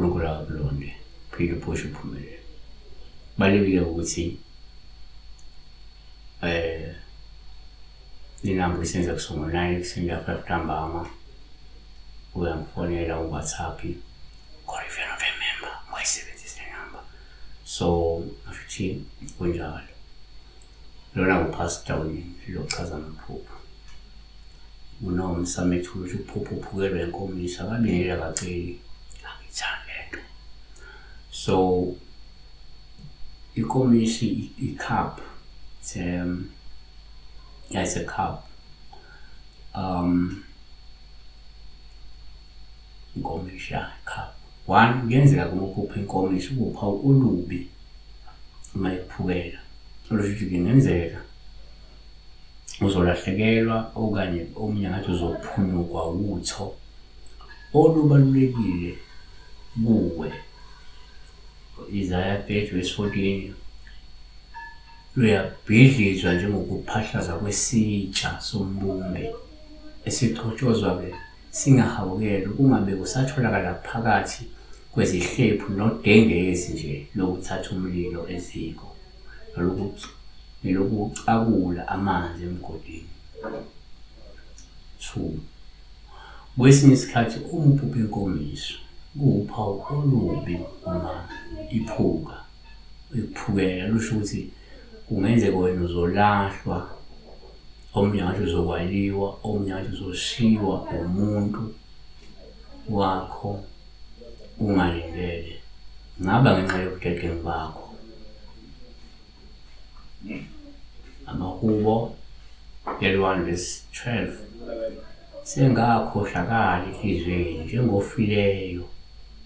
uNkulunkulu akakulonde phila uphushe uphumelele. Balekile ukuthi inamba isenza kusongo 9 ekuseni ya 5 ntambama uyangifonela uWhatsApp or if you're not a member ungayisebenzisa inamba. So ashuthi kunjalo lona ngupastor lochaza amaphupho unoma samethula ukuthi uphupho uphukelwe inkomiso akabingelela kaceli angithanda lento. So inkomiso icup it's a cup inkomiso cup one kuyenzeka kuphupho inkomiso upha ulubi mayiphukela oluthi kungenzeka uzolahlekelwa okanye omunye ngathi uzophunyukwa utho olubalulekile kuwe. Isaiah 30:14 luyabhidlizwa njengokuphahlaza kwesitsha sombumbe esichotshozwa-ke singahawukeli kungabe kusatholakala phakathi kwezihlephu nodengezi nje lokuthatha umlilo eziko nelokucakula amanzi emgodini. 2 kwesinye isikhathi uma uphupha inkomiso kuwuphawu olubi uma iphuka iphukela lusho ukuthi kungenzeka wena uzolahlwa, omunye ngathi uzokwaliwa, omunye ngathi uzoshiwa umuntu wakho ungalindele ngaba ngenxa yobudedengu bakho. Amahubo 1:12 sengakhohlakala enhliziyweni njengofileyo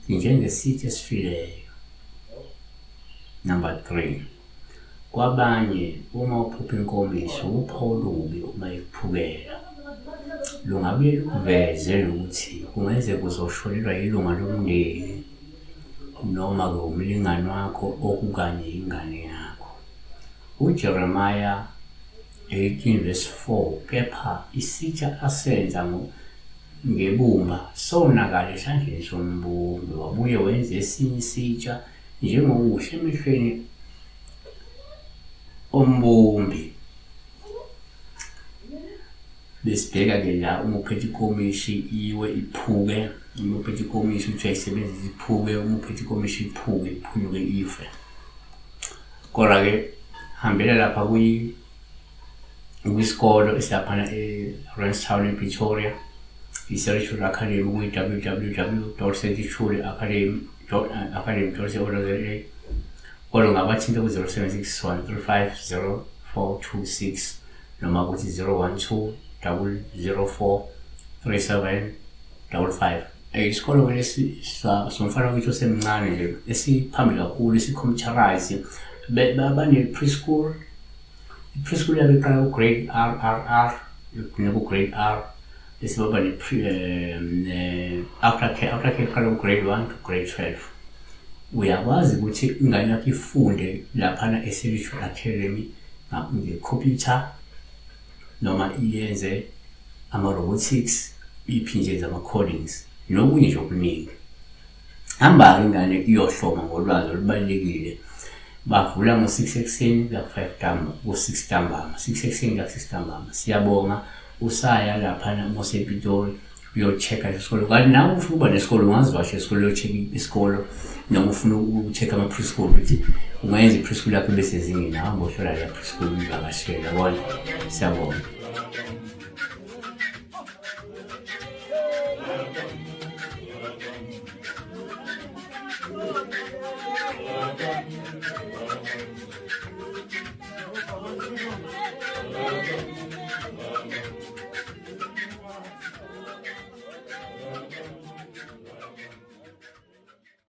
njengesitsha esifileyo. Number 3 kwabanye uma uphupha inkomiso uphawu olubi uma iphukela lungabe luveze ukuthi kungenzeka uzoshonelwa ilunga lomndeni noma umlingani wakho okukanye ingane yakho. uJeremiah 18:4 kepha isitsha asenza ngebumba sonakala esandleni sombumbi wabuye wenza esinye isitsha njengokuhle emehlweni ombumbi. Besibheka-ke la uma uphethe inkomiso iwe iphuke, uma uphethe inkomiso uthi ayisebenzise iphuke, uma uphethe inkomiso iphuke iphunyuke ife. Kodwa-ke hambela lapha kwisikolo esilaphana eRanstown ePretoria, i-Sentry Academy www.sentryacademy.org.za kodwa ngabathinta ku-0761350426 noma kuthi 012-004-3755. Isikolo lesi somfana wethu osemncane nje esiphambili kakhulu esicomputerize bane-preschool. I-preschool yabo iqala ku-grade RRR igcine ku-grade R bese baba aftercare iqala ku-grade 1 to grade 12. Uyakwazi ukuthi ingane yakho ifunde laphana e-Sentry Academy nge-computer noma iyenze ama-robotics, iphinje ama-codings nokunye nje okuningi. Hamba-ke ingane iyohloma ngolwazi olubalulekile. Bavula ngo-6 ekuseni kuya 5 ntambama, ku-6 ntambama, 6 ekuseni kuya 6 ntambama. Siyabonga usaya laphana mosePitori uyo-check-a isikolo. Kanti nawe ufuna ukuba nesikolo ungazivasha isikolo uyo-check-a isikolo noma ufuna uku-check-a ama-preschool ukuthi ungayenza i-preschool yakho bese zingeni hamba uhlala la preschool uvakashela. Siyabonga.